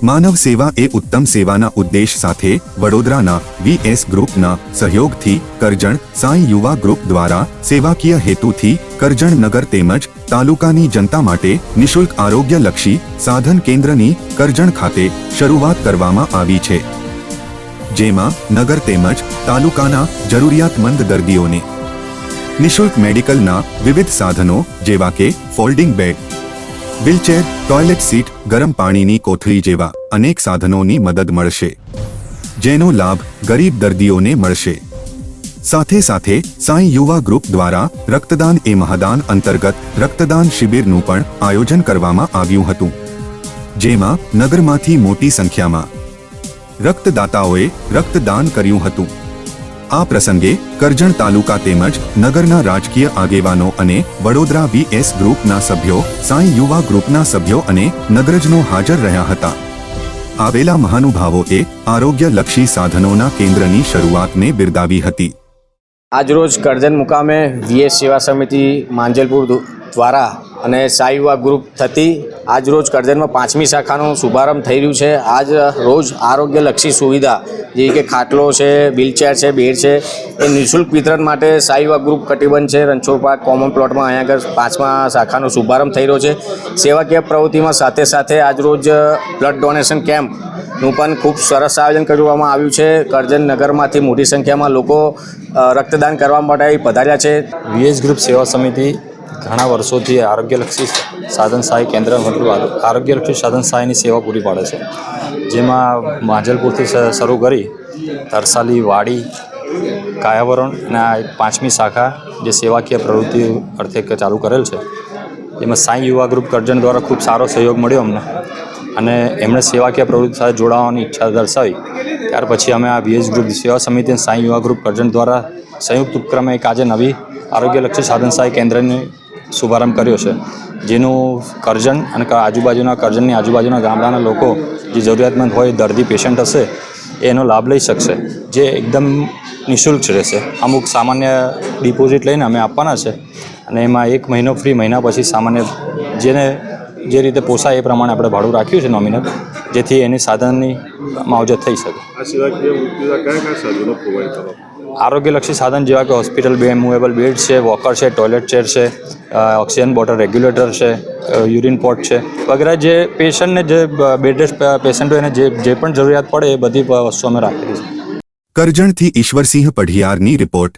માનવ સેવા એ ઉત્તમ સેવાના ઉદ્દેશ સાથે વડોદરાના વીએસ ગ્રુપના સહયોગથી કરજણ સાંઈ યુવા ગ્રુપ દ્વારા સેવાકીય હેતુથી કરજણ નગર તેમજ તાલુકાની જનતા માટે નિઃશુલ્ક આરોગ્યલક્ષી સાધન કેન્દ્રની કરજણ ખાતે શરૂઆત કરવામાં આવી છે, જેમાં નગર તેમજ તાલુકાના જરૂરિયાતમંદ દર્દીઓને નિઃશુલ્ક મેડિકલના વિવિધ સાધનો જેવા કે folding bed, wheelchair, toilet seat, ગરમ પાણીની કોથળી જેવા અનેક સાધનોની મદદ મળશે, જેનો લાભ ગરીબ દર્દીઓને મળશે। સાથે સાથે સાંઈ યુવા ગ્રુપ દ્વારા રક્તદાન એ મહાદાન અંતર્ગત રક્તદાન શિબિરનું પણ આયોજન કરવામાં આવ્યું હતું, જેમાં નગરમાંથી મોટી સંખ્યામાં રક્તદાતાઓએ રક્તદાન કર્યું હતું। આ પ્રસંગે કરજણ તાલુકા તેમજ નગરના રાજકીય આગેવાનો અને વડોદરા વીએસ ગ્રુપના સભ્યો, સાંઈ યુવા ગ્રુપના સભ્યો અને નગરજનો હાજર રહ્યા હતા। આવેલા મહાનુભાવોએ આરોગ્યલક્ષી સાધનોના કેન્દ્રની શરૂઆતને બિરદાવી હતી। આજરોજ કરજણ મુકામે વીએસ સેવા સમિતિ માંજલપુર દ્વારા અને સાંઈ યુવા ગ્રુપ થતી આજરોજ કરજણમાં 5મી શાખાનો શુભારંભ થઈ રહ્યું છે। આજ રોજ આરોગ્યલક્ષી સુવિધા જેવી કે ખાટલો છે, વ્હીલચેર છે, બેડ છે એ નિઃશુલ્ક વિતરણ માટે સાંઈ યુવા ગ્રુપ કટિબદ્ધ છે। રણછોડ પાર્ક કોમન પ્લોટમાં અહીંયા આગળ 5મા શાખાનો શુભારંભ થઈ રહ્યો છે। સેવાકીય પ્રવૃત્તિમાં સાથે સાથે આજરોજ બ્લડ ડોનેશન કેમ્પનું પણ ખૂબ સરસ આયોજન કરવામાં આવ્યું છે। કરજણ નગરમાંથી મોટી સંખ્યામાં લોકો રક્તદાન કરવા માટે પધાર્યા છે। વીએસ ગ્રુપ સેવા સમિતિ ઘણા વર્ષોથી આરોગ્યલક્ષી સાધન સહાય કેન્દ્ર મતલબ આરોગ્યલક્ષી સાધન સહાયની સેવા પૂરી પાડે છે, જેમાં માંજલપુરથી શરૂ કરી તરસાલી, વાડી, કાયાવરણ અને આ 5મી શાખા જે સેવાકીય પ્રવૃત્તિ અર્થે ચાલુ કરેલ છે, જેમાં સાંઈ યુવા ગ્રુપ કરજણ દ્વારા ખૂબ સારો સહયોગ મળ્યો અમને અને એમણે સેવાકીય પ્રવૃત્તિ સાથે જોડાવાની ઈચ્છા દર્શાવી। ત્યાર પછી અમે આ વીએસ ગ્રુપ સેવા સમિતિ અને સાંઈ યુવા ગ્રુપ કરજણ દ્વારા સંયુક્ત ઉપક્રમે એક આજે નવી આરોગ્યલક્ષી સાધન સહાય કેન્દ્રની શુભારંભ કર્યો છે, જેનું કરજણ અને કરજણની આજુબાજુના ગામડાના લોકો જે જરૂરિયાતમંદ હોય, દર્દી પેશન્ટ હશે એનો લાભ લઈ શકશે, જે એકદમ નિઃશુલ્ક રહેશે। અમુક સામાન્ય ડિપોઝિટ લઈને અમે આપવાના છે અને એમાં 1 મહિનો ફ્રી, મહિના પછી સામાન્ય જેને જે રીતે પોસાય એ પ્રમાણે આપણે ભાડું રાખ્યું છે નોમિનલ, જેથી એની સાધનની માવજત થઈ શકે। આરોગ્યલક્ષી સાધન જેવા કે હોસ્પિટલ બેડ, મૂવેબલ બેડ છે, વોકર છે, ટોયલેટ ચેર છે, ઓક્સિજન બોટલ રેગ્યુલેટર છે, યુરિન પોટ છે વગેરે જે પેશન્ટને જે બેડ રેસ્ટ પેશન્ટ હોય એને જે પણ જરૂરિયાત પડે એ બધી વસ્તુ અમે રાખેલી છે। કરજણથી ઈશ્વરસિંહ પઢિયારની રિપોર્ટ।